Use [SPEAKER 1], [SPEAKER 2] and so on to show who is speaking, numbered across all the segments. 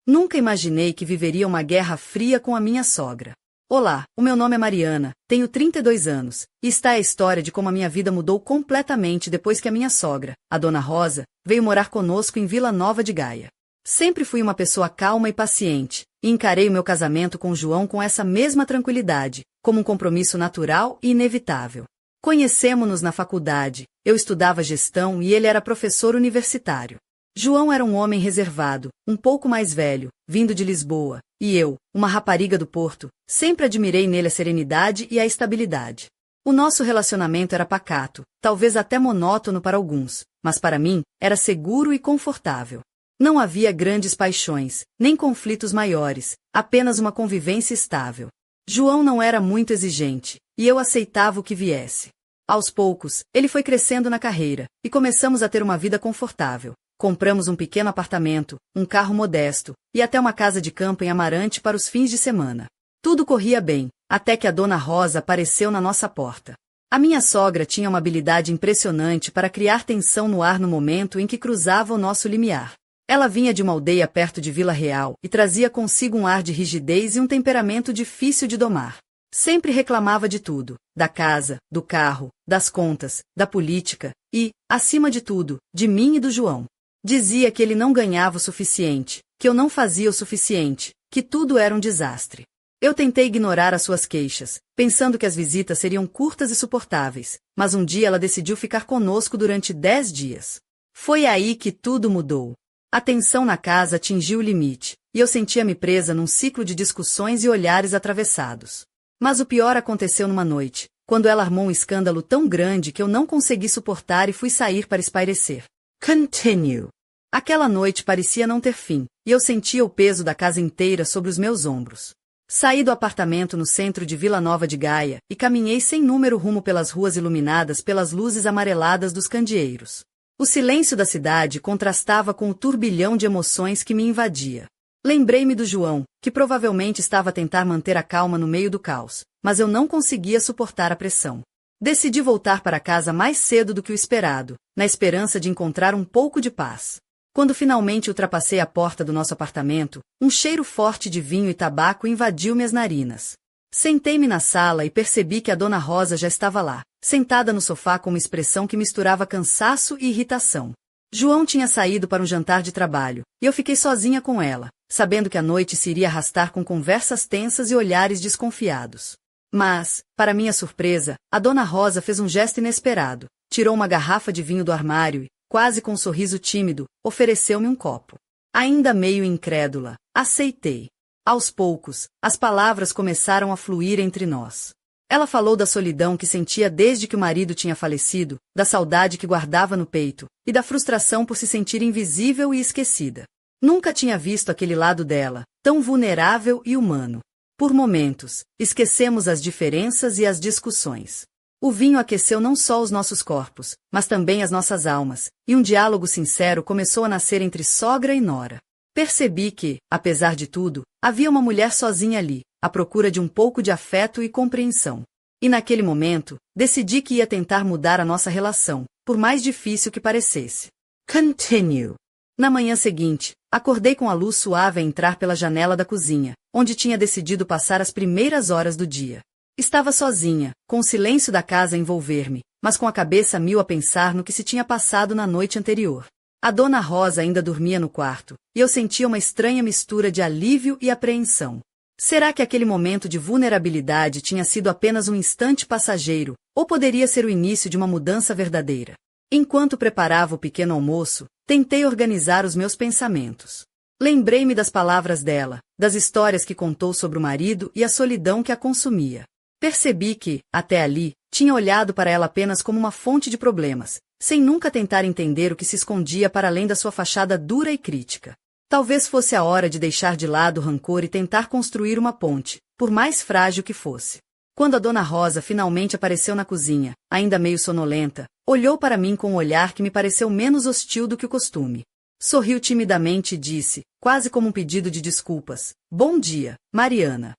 [SPEAKER 1] Nunca imaginei que viveria uma guerra fria com a minha sogra. Olá, o meu nome é Mariana, tenho 32 anos, e está a história de como a minha vida mudou completamente depois que a minha sogra, a Dona Rosa, veio morar conosco em Vila Nova de Gaia. Sempre fui uma pessoa calma e paciente, e encarei o meu casamento com João com essa mesma tranquilidade, como um compromisso natural e inevitável. Conhecemo-nos na faculdade, eu estudava gestão e ele era professor universitário. João era um homem reservado, um pouco mais velho, vindo de Lisboa, e eu, uma rapariga do Porto, sempre admirei nele a serenidade e a estabilidade. O nosso relacionamento era pacato, talvez até monótono para alguns, mas para mim, era seguro e confortável. Não havia grandes paixões, nem conflitos maiores, apenas uma convivência estável. João não era muito exigente, e eu aceitava o que viesse. Aos poucos, ele foi crescendo na carreira, e começamos a ter uma vida confortável. Compramos um pequeno apartamento, um carro modesto, e até uma casa de campo em Amarante para os fins de semana. Tudo corria bem, até que a Dona Rosa apareceu na nossa porta. A minha sogra tinha uma habilidade impressionante para criar tensão no ar no momento em que cruzava o nosso limiar. Ela vinha de uma aldeia perto de Vila Real e trazia consigo um ar de rigidez e um temperamento difícil de domar. Sempre reclamava de tudo, da casa, do carro, das contas, da política e, acima de tudo, de mim e do João. Dizia que ele não ganhava o suficiente, que eu não fazia o suficiente, que tudo era um desastre. Eu tentei ignorar as suas queixas, pensando que as visitas seriam curtas e suportáveis, mas um dia ela decidiu ficar conosco durante 10 dias. Foi aí que tudo mudou. A tensão na casa atingiu o limite, e eu sentia-me presa num ciclo de discussões e olhares atravessados. Mas o pior aconteceu numa noite, quando ela armou um escândalo tão grande que eu não consegui suportar e fui sair para espairecer. Continue. Aquela noite parecia não ter fim, e eu sentia o peso da casa inteira sobre os meus ombros. Saí do apartamento no centro de Vila Nova de Gaia e caminhei sem número rumo pelas ruas iluminadas pelas luzes amareladas dos candeeiros. O silêncio da cidade contrastava com o turbilhão de emoções que me invadia. Lembrei-me do João, que provavelmente estava a tentar manter a calma no meio do caos, mas eu não conseguia suportar a pressão. Decidi voltar para casa mais cedo do que o esperado, na esperança de encontrar um pouco de paz. Quando finalmente ultrapassei a porta do nosso apartamento, um cheiro forte de vinho e tabaco invadiu minhas narinas. Sentei-me na sala e percebi que a Dona Rosa já estava lá, sentada no sofá com uma expressão que misturava cansaço e irritação. João tinha saído para um jantar de trabalho, e eu fiquei sozinha com ela, sabendo que a noite se iria arrastar com conversas tensas e olhares desconfiados. Mas, para minha surpresa, a Dona Rosa fez um gesto inesperado, tirou uma garrafa de vinho do armário e, quase com um sorriso tímido, ofereceu-me um copo. Ainda meio incrédula, aceitei. Aos poucos, as palavras começaram a fluir entre nós. Ela falou da solidão que sentia desde que o marido tinha falecido, da saudade que guardava no peito, e da frustração por se sentir invisível e esquecida. Nunca tinha visto aquele lado dela, tão vulnerável e humano. Por momentos, esquecemos as diferenças e as discussões. O vinho aqueceu não só os nossos corpos, mas também as nossas almas, e um diálogo sincero começou a nascer entre sogra e nora. Percebi que, apesar de tudo, havia uma mulher sozinha ali, à procura de um pouco de afeto e compreensão. E naquele momento, decidi que ia tentar mudar a nossa relação, por mais difícil que parecesse. Continue. Na manhã seguinte, acordei com a luz suave a entrar pela janela da cozinha, onde tinha decidido passar as primeiras horas do dia. Estava sozinha, com o silêncio da casa a envolver-me, mas com a cabeça a mil a pensar no que se tinha passado na noite anterior. A Dona Rosa ainda dormia no quarto, e eu sentia uma estranha mistura de alívio e apreensão. Será que aquele momento de vulnerabilidade tinha sido apenas um instante passageiro, ou poderia ser o início de uma mudança verdadeira? Enquanto preparava o pequeno almoço, tentei organizar os meus pensamentos. Lembrei-me das palavras dela, das histórias que contou sobre o marido e a solidão que a consumia. Percebi que, até ali, tinha olhado para ela apenas como uma fonte de problemas, sem nunca tentar entender o que se escondia para além da sua fachada dura e crítica. Talvez fosse a hora de deixar de lado o rancor e tentar construir uma ponte, por mais frágil que fosse. Quando a Dona Rosa finalmente apareceu na cozinha, ainda meio sonolenta, olhou para mim com um olhar que me pareceu menos hostil do que o costume. Sorriu timidamente e disse, quase como um pedido de desculpas, "Bom dia, Mariana."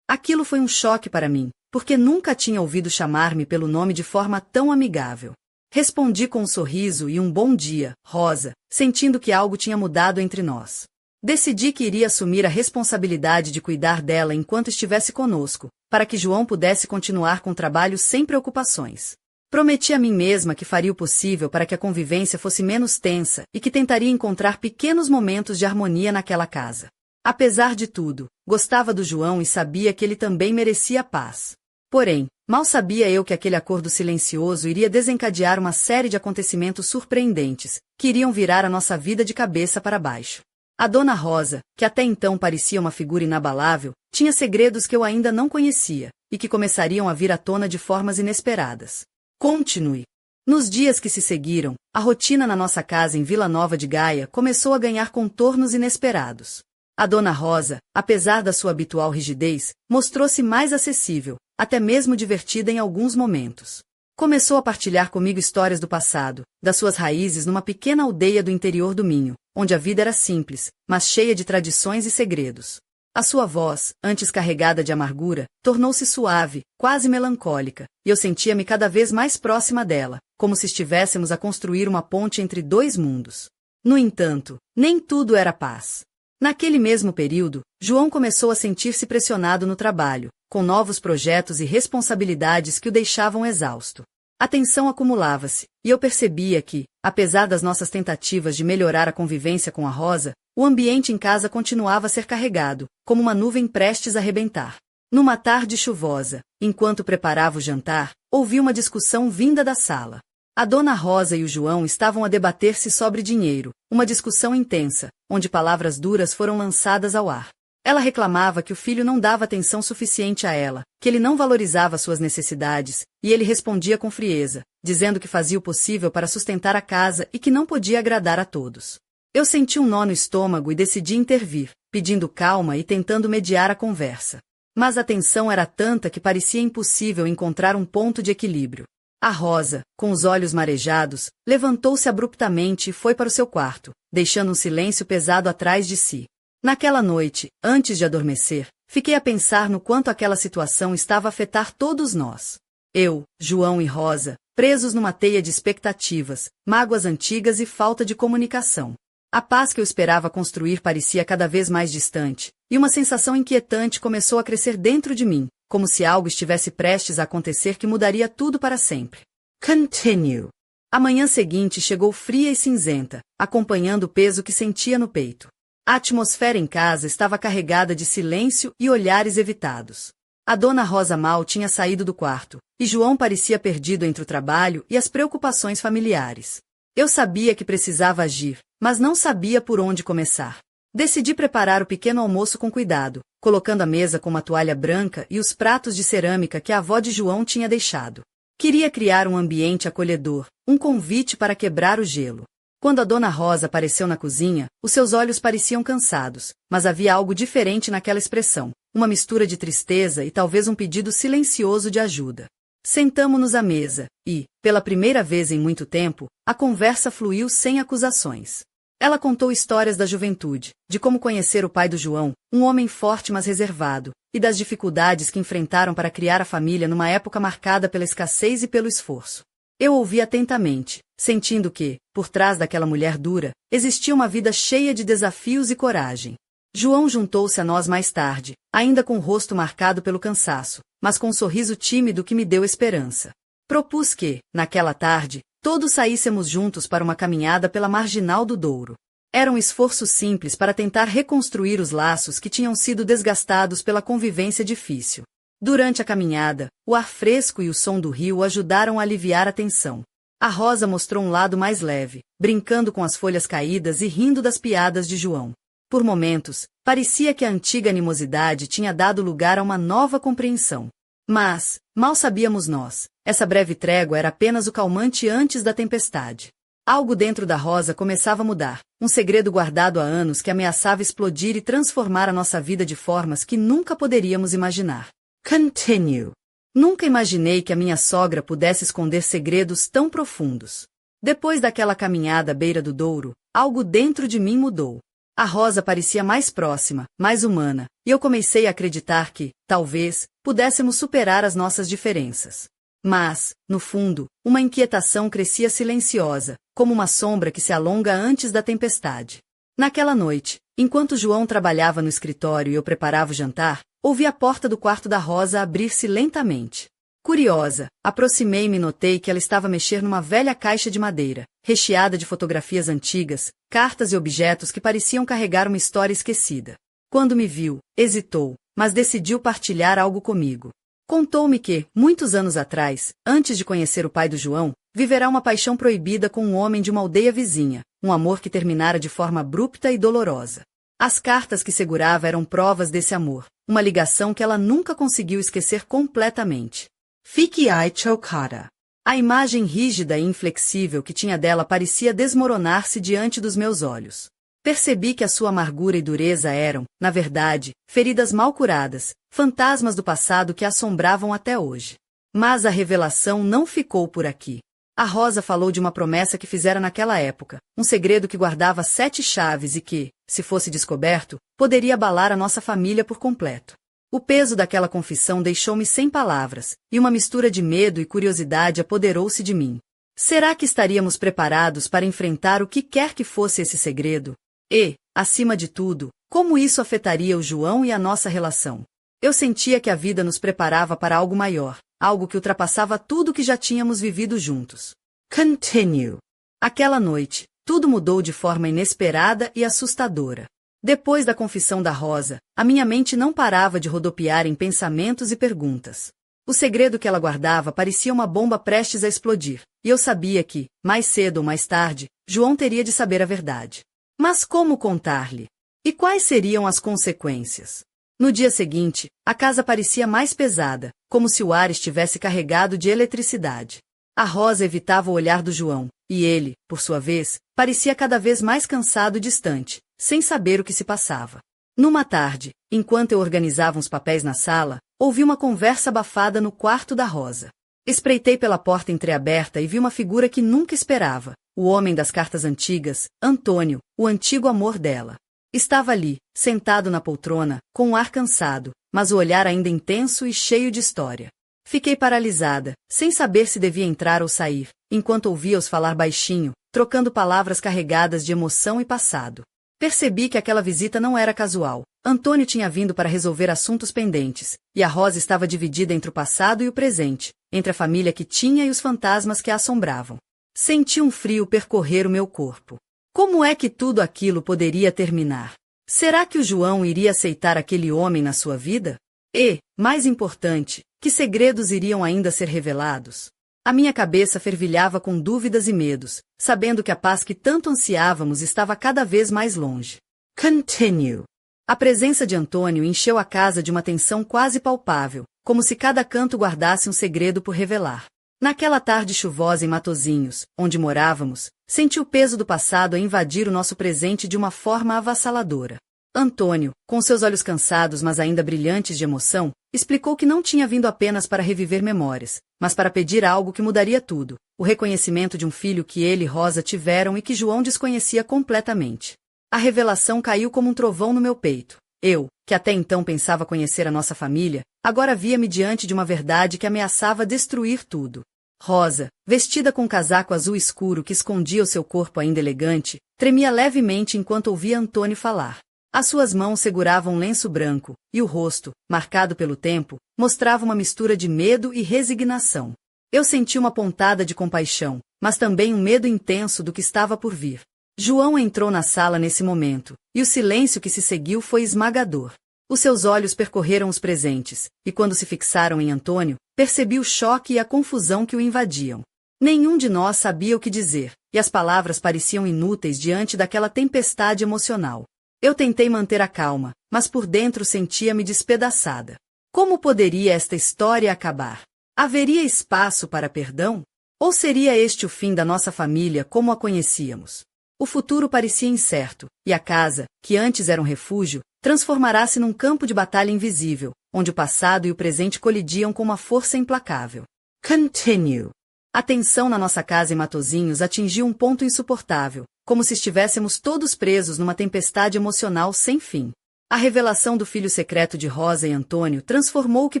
[SPEAKER 1] Aquilo foi um choque para mim, porque nunca tinha ouvido chamar-me pelo nome de forma tão amigável. Respondi com um sorriso e um bom dia, Rosa, sentindo que algo tinha mudado entre nós. Decidi que iria assumir a responsabilidade de cuidar dela enquanto estivesse conosco, para que João pudesse continuar com o trabalho sem preocupações. Prometi a mim mesma que faria o possível para que a convivência fosse menos tensa e que tentaria encontrar pequenos momentos de harmonia naquela casa. Apesar de tudo, gostava do João e sabia que ele também merecia paz. Porém, mal sabia eu que aquele acordo silencioso iria desencadear uma série de acontecimentos surpreendentes, que iriam virar a nossa vida de cabeça para baixo. A Dona Rosa, que até então parecia uma figura inabalável, tinha segredos que eu ainda não conhecia, e que começariam a vir à tona de formas inesperadas. Continue. Nos dias que se seguiram, a rotina na nossa casa em Vila Nova de Gaia começou a ganhar contornos inesperados. A Dona Rosa, apesar da sua habitual rigidez, mostrou-se mais acessível, até mesmo divertida em alguns momentos. Começou a partilhar comigo histórias do passado, das suas raízes numa pequena aldeia do interior do Minho, onde a vida era simples, mas cheia de tradições e segredos. A sua voz, antes carregada de amargura, tornou-se suave, quase melancólica, e eu sentia-me cada vez mais próxima dela, como se estivéssemos a construir uma ponte entre dois mundos. No entanto, nem tudo era paz. Naquele mesmo período, João começou a sentir-se pressionado no trabalho, com novos projetos e responsabilidades que o deixavam exausto. A tensão acumulava-se, e eu percebia que, apesar das nossas tentativas de melhorar a convivência com a Rosa, o ambiente em casa continuava a ser carregado, como uma nuvem prestes a rebentar. Numa tarde chuvosa, enquanto preparava o jantar, ouvi uma discussão vinda da sala. A Dona Rosa e o João estavam a debater-se sobre dinheiro, uma discussão intensa, onde palavras duras foram lançadas ao ar. Ela reclamava que o filho não dava atenção suficiente a ela, que ele não valorizava suas necessidades, e ele respondia com frieza, dizendo que fazia o possível para sustentar a casa e que não podia agradar a todos. Eu senti um nó no estômago e decidi intervir, pedindo calma e tentando mediar a conversa. Mas a tensão era tanta que parecia impossível encontrar um ponto de equilíbrio. A Rosa, com os olhos marejados, levantou-se abruptamente e foi para o seu quarto, deixando um silêncio pesado atrás de si. Naquela noite, antes de adormecer, fiquei a pensar no quanto aquela situação estava a afetar todos nós. Eu, João e Rosa, presos numa teia de expectativas, mágoas antigas e falta de comunicação. A paz que eu esperava construir parecia cada vez mais distante, e uma sensação inquietante começou a crescer dentro de mim, como se algo estivesse prestes a acontecer que mudaria tudo para sempre. Continue. A manhã seguinte chegou fria e cinzenta, acompanhando o peso que sentia no peito. A atmosfera em casa estava carregada de silêncio e olhares evitados. A Dona Rosa mal tinha saído do quarto, e João parecia perdido entre o trabalho e as preocupações familiares. Eu sabia que precisava agir, mas não sabia por onde começar. Decidi preparar o pequeno almoço com cuidado, colocando a mesa com uma toalha branca e os pratos de cerâmica que a avó de João tinha deixado. Queria criar um ambiente acolhedor, um convite para quebrar o gelo. Quando a Dona Rosa apareceu na cozinha, os seus olhos pareciam cansados, mas havia algo diferente naquela expressão, uma mistura de tristeza e talvez um pedido silencioso de ajuda. Sentamo-nos à mesa, e, pela primeira vez em muito tempo, a conversa fluiu sem acusações. Ela contou histórias da juventude, de como conhecer o pai do João, um homem forte mas reservado, e das dificuldades que enfrentaram para criar a família numa época marcada pela escassez e pelo esforço. Eu ouvi atentamente, sentindo que, por trás daquela mulher dura, existia uma vida cheia de desafios e coragem. João juntou-se a nós mais tarde, ainda com o rosto marcado pelo cansaço, mas com um sorriso tímido que me deu esperança. Propus que, naquela tarde, todos saíssemos juntos para uma caminhada pela Marginal do Douro. Era um esforço simples para tentar reconstruir os laços que tinham sido desgastados pela convivência difícil. Durante a caminhada, o ar fresco e o som do rio ajudaram a aliviar a tensão. A Rosa mostrou um lado mais leve, brincando com as folhas caídas e rindo das piadas de João. Por momentos, parecia que a antiga animosidade tinha dado lugar a uma nova compreensão. Mas, mal sabíamos nós, essa breve trégua era apenas o calmante antes da tempestade. Algo dentro da Rosa começava a mudar, um segredo guardado há anos que ameaçava explodir e transformar a nossa vida de formas que nunca poderíamos imaginar. Continue. Nunca imaginei que a minha sogra pudesse esconder segredos tão profundos. Depois daquela caminhada à beira do Douro, algo dentro de mim mudou. A Rosa parecia mais próxima, mais humana, e eu comecei a acreditar que, talvez, pudéssemos superar as nossas diferenças. Mas, no fundo, uma inquietação crescia silenciosa, como uma sombra que se alonga antes da tempestade. Naquela noite, enquanto João trabalhava no escritório e eu preparava o jantar, ouvi a porta do quarto da Rosa abrir-se lentamente. Curiosa, aproximei-me e notei que ela estava a mexer numa velha caixa de madeira, recheada de fotografias antigas, cartas e objetos que pareciam carregar uma história esquecida. Quando me viu, hesitou, mas decidiu partilhar algo comigo. Contou-me que, muitos anos atrás, antes de conhecer o pai do João, viverá uma paixão proibida com um homem de uma aldeia vizinha, um amor que terminara de forma abrupta e dolorosa. As cartas que segurava eram provas desse amor, uma ligação que ela nunca conseguiu esquecer completamente. Fiquei chocada. A imagem rígida e inflexível que tinha dela parecia desmoronar-se diante dos meus olhos. Percebi que a sua amargura e dureza eram, na verdade, feridas mal curadas, fantasmas do passado que a assombravam até hoje. Mas a revelação não ficou por aqui. A Rosa falou de uma promessa que fizera naquela época, um segredo que guardava 7 chaves e que, se fosse descoberto, poderia abalar a nossa família por completo. O peso daquela confissão deixou-me sem palavras, e uma mistura de medo e curiosidade apoderou-se de mim. Será que estaríamos preparados para enfrentar o que quer que fosse esse segredo? E, acima de tudo, como isso afetaria o João e a nossa relação? Eu sentia que a vida nos preparava para algo maior, algo que ultrapassava tudo que já tínhamos vivido juntos. Continue. Aquela noite, tudo mudou de forma inesperada e assustadora. Depois da confissão da Rosa, a minha mente não parava de rodopiar em pensamentos e perguntas. O segredo que ela guardava parecia uma bomba prestes a explodir, e eu sabia que, mais cedo ou mais tarde, João teria de saber a verdade. Mas como contar-lhe? E quais seriam as consequências? No dia seguinte, a casa parecia mais pesada, como se o ar estivesse carregado de eletricidade. A Rosa evitava o olhar do João, e ele, por sua vez, parecia cada vez mais cansado e distante, sem saber o que se passava. Numa tarde, enquanto eu organizava uns papéis na sala, ouvi uma conversa abafada no quarto da Rosa. Espreitei pela porta entreaberta e vi uma figura que nunca esperava, o homem das cartas antigas, Antônio, o antigo amor dela. Estava ali, sentado na poltrona, com um ar cansado, mas o olhar ainda intenso e cheio de história. Fiquei paralisada, sem saber se devia entrar ou sair, enquanto ouvia-os falar baixinho, trocando palavras carregadas de emoção e passado. Percebi que aquela visita não era casual. Antônio tinha vindo para resolver assuntos pendentes, e a Rosa estava dividida entre o passado e o presente, entre a família que tinha e os fantasmas que a assombravam. Senti um frio percorrer o meu corpo. Como é que tudo aquilo poderia terminar? Será que o João iria aceitar aquele homem na sua vida? E, mais importante, que segredos iriam ainda ser revelados? A minha cabeça fervilhava com dúvidas e medos, sabendo que a paz que tanto ansiávamos estava cada vez mais longe. Continue. A presença de Antônio encheu a casa de uma tensão quase palpável, como se cada canto guardasse um segredo por revelar. Naquela tarde chuvosa em Matozinhos, onde morávamos, senti o peso do passado a invadir o nosso presente de uma forma avassaladora. Antônio, com seus olhos cansados mas ainda brilhantes de emoção, explicou que não tinha vindo apenas para reviver memórias, mas para pedir algo que mudaria tudo, o reconhecimento de um filho que ele e Rosa tiveram e que João desconhecia completamente. A revelação caiu como um trovão no meu peito. Eu, que até então pensava conhecer a nossa família, agora via-me diante de uma verdade que ameaçava destruir tudo. Rosa, vestida com um casaco azul escuro que escondia o seu corpo ainda elegante, tremia levemente enquanto ouvia Antônio falar. As suas mãos seguravam um lenço branco, e o rosto, marcado pelo tempo, mostrava uma mistura de medo e resignação. Eu senti uma pontada de compaixão, mas também um medo intenso do que estava por vir. João entrou na sala nesse momento, e o silêncio que se seguiu foi esmagador. Os seus olhos percorreram os presentes, e quando se fixaram em Antônio, percebi o choque e a confusão que o invadiam. Nenhum de nós sabia o que dizer, e as palavras pareciam inúteis diante daquela tempestade emocional. Eu tentei manter a calma, mas por dentro sentia-me despedaçada. Como poderia esta história acabar? Haveria espaço para perdão? Ou seria este o fim da nossa família como a conhecíamos? O futuro parecia incerto, e a casa, que antes era um refúgio, transformará-se num campo de batalha invisível, onde o passado e o presente colidiam com uma força implacável. Continue. A tensão na nossa casa em Matozinhos atingiu um ponto insuportável, como se estivéssemos todos presos numa tempestade emocional sem fim. A revelação do filho secreto de Rosa e Antônio transformou o que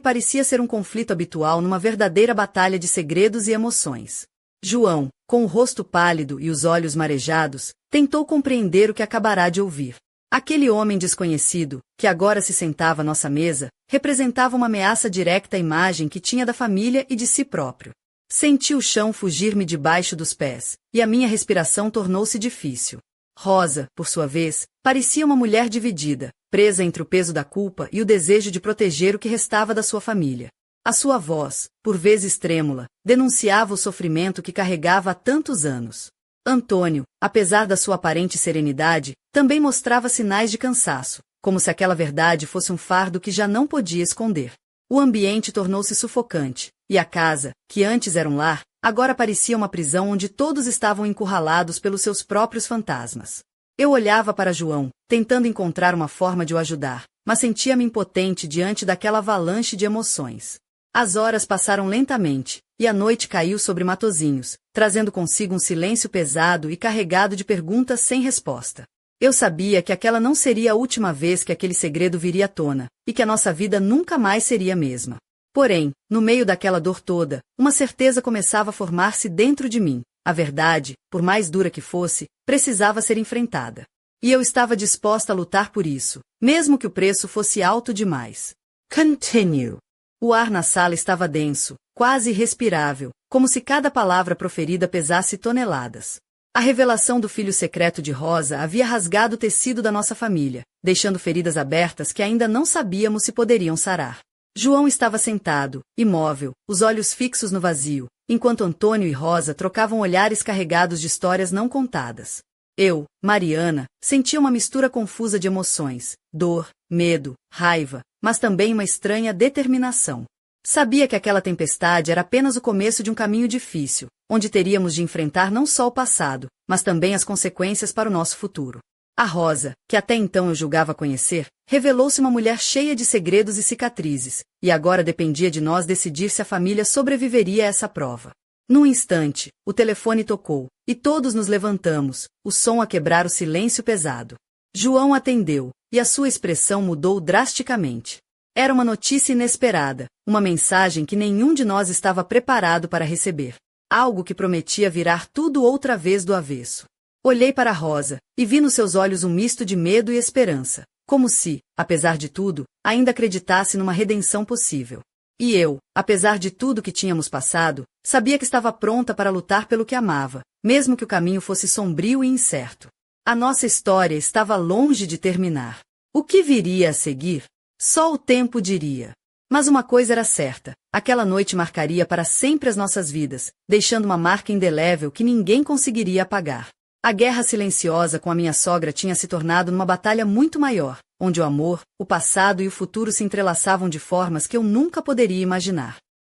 [SPEAKER 1] parecia ser um conflito habitual numa verdadeira batalha de segredos e emoções. João, com o rosto pálido e os olhos marejados, tentou compreender o que acabará de ouvir. Aquele homem desconhecido, que agora se sentava à nossa mesa, representava uma ameaça direta à imagem que tinha da família e de si próprio. Senti o chão fugir-me debaixo dos pés, e a minha respiração tornou-se difícil. Rosa, por sua vez, parecia uma mulher dividida, presa entre o peso da culpa e o desejo de proteger o que restava da sua família. A sua voz, por vezes trêmula, denunciava o sofrimento que carregava há tantos anos. Antônio, apesar da sua aparente serenidade, também mostrava sinais de cansaço, como se aquela verdade fosse um fardo que já não podia esconder. O ambiente tornou-se sufocante, e a casa, que antes era um lar, agora parecia uma prisão onde todos estavam encurralados pelos seus próprios fantasmas. Eu olhava para João, tentando encontrar uma forma de o ajudar, mas sentia-me impotente diante daquela avalanche de emoções. As horas passaram lentamente, e a noite caiu sobre Matozinhos, trazendo consigo um silêncio pesado e carregado de perguntas sem resposta. Eu sabia que aquela não seria a última vez que aquele segredo viria à tona, e que a nossa vida nunca mais seria a mesma. Porém, no meio daquela dor toda, uma certeza começava a formar-se dentro de mim. A verdade, por mais dura que fosse, precisava ser enfrentada. E eu estava disposta a lutar por isso, mesmo que o preço fosse alto demais. Continue. O ar na sala estava denso, quase irrespirável, como se cada palavra proferida pesasse toneladas. A revelação do filho secreto de Rosa havia rasgado o tecido da nossa família, deixando feridas abertas que ainda não sabíamos se poderiam sarar. João estava sentado, imóvel, os olhos fixos no vazio, enquanto Antônio e Rosa trocavam olhares carregados de histórias não contadas. Eu, Mariana, sentia uma mistura confusa de emoções, dor, medo, raiva, mas também uma estranha determinação. Sabia que aquela tempestade era apenas o começo de um caminho difícil, onde teríamos de enfrentar não só o passado, mas também as consequências para o nosso futuro. A Rosa, que até então eu julgava conhecer, revelou-se uma mulher cheia de segredos e cicatrizes, e agora dependia de nós decidir se a família sobreviveria a essa prova. Num instante, o telefone tocou, e todos nos levantamos, o som a quebrar o silêncio pesado. João atendeu, e a sua expressão mudou drasticamente. Era uma notícia inesperada, uma mensagem que nenhum de nós estava preparado para receber. Algo que prometia virar tudo outra vez do avesso. Olhei para Rosa, e vi nos seus olhos um misto de medo e esperança, como se, apesar de tudo, ainda acreditasse numa redenção possível. E eu, apesar de tudo que tínhamos passado, sabia que estava pronta para lutar pelo que amava, mesmo que o caminho fosse sombrio e incerto. A nossa história estava longe de terminar. O que viria a seguir? Só o tempo diria. Mas uma coisa era certa, aquela noite marcaria para sempre as nossas vidas, deixando uma marca indelével que ninguém conseguiria apagar. A guerra silenciosa com a minha sogra tinha se tornado numa batalha muito maior, onde o amor, o passado e o futuro se entrelaçavam de formas que eu nunca poderia imaginar.